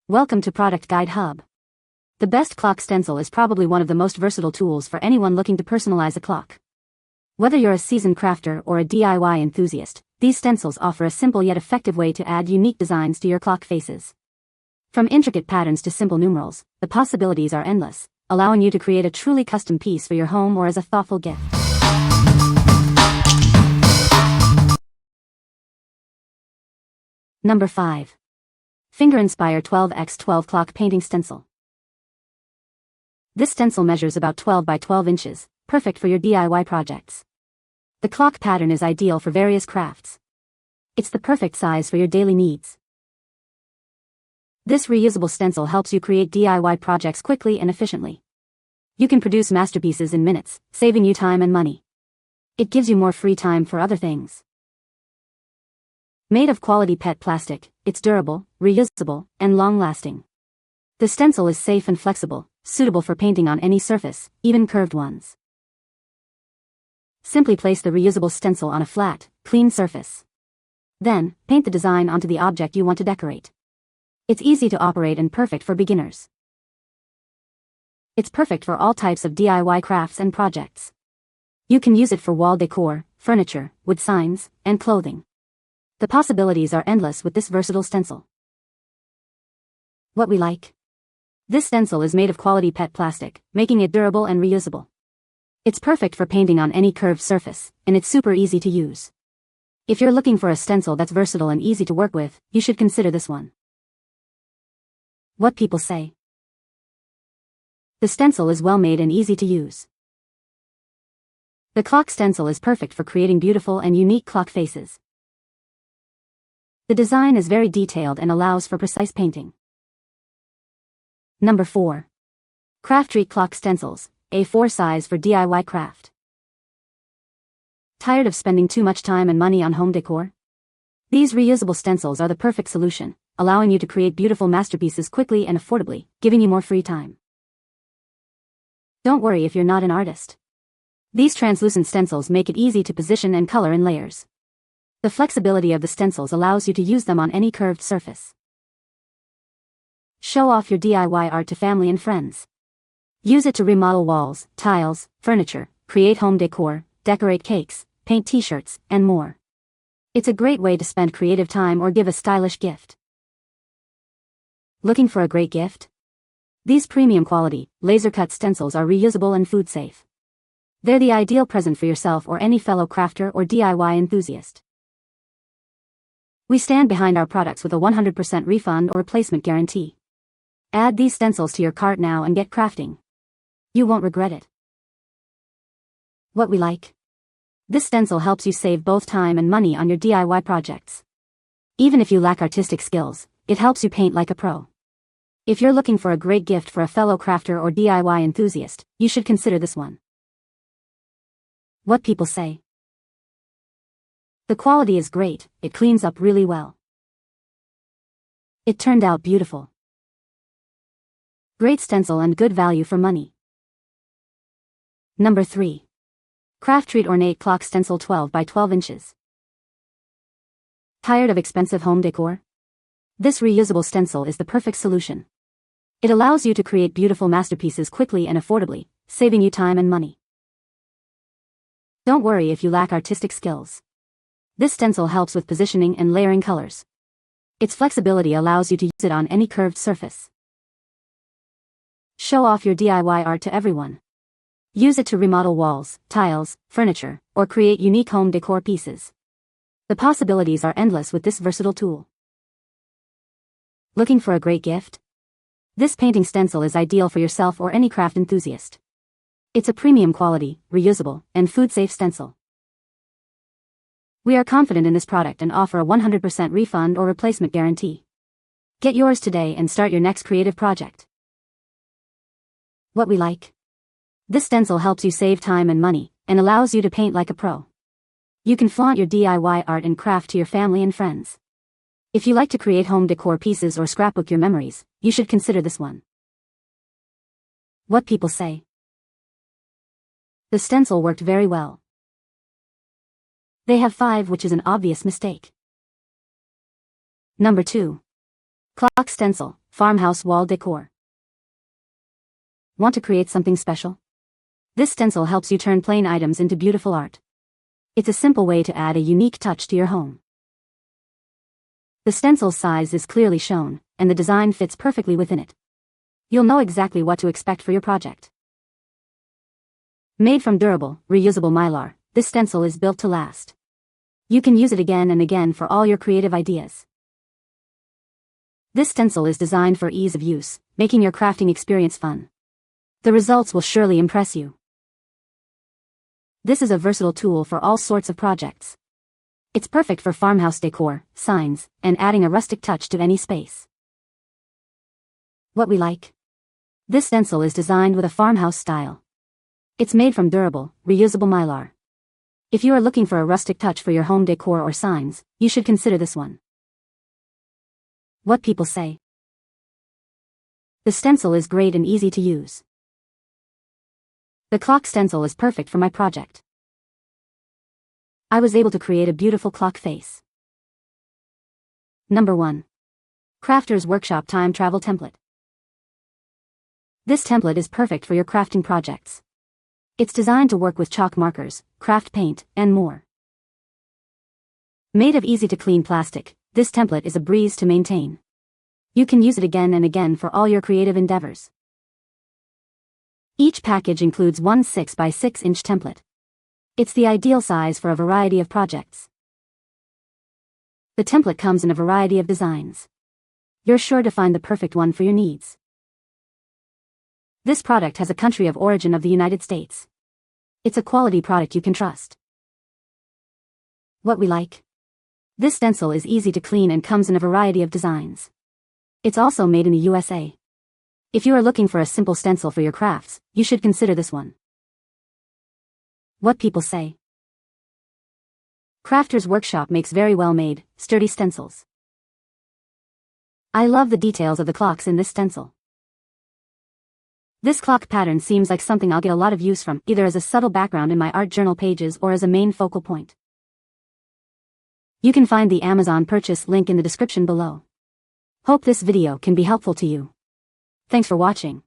Welcome to Product Guide Hub. The best clock stencil is probably one of the most versatile tools for anyone looking to personalize a clock. Whether you're a seasoned crafter or a DIY enthusiast, these stencils offer a simple yet effective way to add unique designs to your clock faces. From intricate patterns to simple numerals, the possibilities are endless, allowing you to create a truly custom piece for your home or as a thoughtful gift. Number 5. FINGERINSPIRE 12x12 Clock Painting Stencil. This stencil measures about 12 by 12 inches, perfect for your DIY projects. The clock pattern is ideal for various crafts. It's the perfect size for your daily needs. This reusable stencil helps you create DIY projects quickly and efficiently. You can produce masterpieces in minutes, saving you time and money. It gives you more free time for other things. Made of quality PET plastic, it's durable, reusable, and long-lasting. The stencil is safe and flexible, suitable for painting on any surface, even curved ones. Simply place the reusable stencil on a flat, clean surface. Then, paint the design onto the object you want to decorate. It's easy to operate and perfect for beginners. It's perfect for all types of DIY crafts and projects. You can use it for wall decor, furniture, wood signs, and clothing. The possibilities are endless with this versatile stencil. What we like. This stencil is made of quality PET plastic, making it durable and reusable. It's perfect for painting on any curved surface, and it's super easy to use. If you're looking for a stencil that's versatile and easy to work with, you should consider this one. What people say. The stencil is well made and easy to use. The clock stencil is perfect for creating beautiful and unique clock faces. The design is very detailed and allows for precise painting. Number 4. CrafTreat Clock Stencils, A4 size for DIY craft. Tired of spending too much time and money on home decor? These reusable stencils are the perfect solution, allowing you to create beautiful masterpieces quickly and affordably, giving you more free time. Don't worry if you're not an artist. These translucent stencils make it easy to position and color in layers. The flexibility of the stencils allows you to use them on any curved surface. Show off your DIY art to family and friends. Use it to remodel walls, tiles, furniture, create home decor, decorate cakes, paint t-shirts, and more. It's a great way to spend creative time or give a stylish gift. Looking for a great gift? These premium quality, laser-cut stencils are reusable and food safe. They're the ideal present for yourself or any fellow crafter or DIY enthusiast. We stand behind our products with a 100% refund or replacement guarantee. Add these stencils to your cart now and get crafting. You won't regret it. What we like. This stencil helps you save both time and money on your DIY projects. Even if you lack artistic skills, it helps you paint like a pro. If you're looking for a great gift for a fellow crafter or DIY enthusiast, you should consider this one. What people say. The quality is great, it cleans up really well. It turned out beautiful. Great stencil and good value for money. Number 3. CrafTreat Ornate Clock Stencil 12 by 12 inches. Tired of expensive home decor? This reusable stencil is the perfect solution. It allows you to create beautiful masterpieces quickly and affordably, saving you time and money. Don't worry if you lack artistic skills. This stencil helps with positioning and layering colors. Its flexibility allows you to use it on any curved surface. Show off your DIY art to everyone. Use it to remodel walls, tiles, furniture, or create unique home decor pieces. The possibilities are endless with this versatile tool. Looking for a great gift? This painting stencil is ideal for yourself or any craft enthusiast. It's a premium quality, reusable, and food-safe stencil. We are confident in this product and offer a 100% refund or replacement guarantee. Get yours today and start your next creative project. What we like. This stencil helps you save time and money, and allows you to paint like a pro. You can flaunt your DIY art and craft to your family and friends. If you like to create home decor pieces or scrapbook your memories, you should consider this one. What people say. The stencil worked very well. They have 5, which is an obvious mistake. Number 2. Clock Stencil, Farmhouse wall decor. Want to create something special? This stencil helps you turn plain items into beautiful art. It's a simple way to add a unique touch to your home. The stencil's size is clearly shown, and the design fits perfectly within it. You'll know exactly what to expect for your project. Made from durable, reusable mylar, this stencil is built to last. You can use it again and again for all your creative ideas. This stencil is designed for ease of use, making your crafting experience fun. The results will surely impress you. This is a versatile tool for all sorts of projects. It's perfect for farmhouse decor, signs, and adding a rustic touch to any space. What we like? This stencil is designed with a farmhouse style. It's made from durable, reusable mylar. If you are looking for a rustic touch for your home decor or signs, you should consider this one. What people say. The stencil is great and easy to use. The clock stencil is perfect for my project. I was able to create a beautiful clock face. Number 1. Crafter's Workshop Time Travel Template. This template is perfect for your crafting projects. It's designed to work with chalk markers, craft paint, and more. Made of easy-to-clean plastic, this template is a breeze to maintain. You can use it again and again for all your creative endeavors. Each package includes one 6 by 6 inch template. It's the ideal size for a variety of projects. The template comes in a variety of designs. You're sure to find the perfect one for your needs. This product has a country of origin of the United States. It's a quality product you can trust. What we like? This stencil is easy to clean and comes in a variety of designs. It's also made in the USA. If you are looking for a simple stencil for your crafts, you should consider this one. What people say. Crafter's Workshop makes very well-made, sturdy stencils. I love the details of the clocks in this stencil. This clock pattern seems like something I'll get a lot of use from, either as a subtle background in my art journal pages or as a main focal point. You can find the Amazon purchase link in the description below. Hope this video can be helpful to you. Thanks for watching.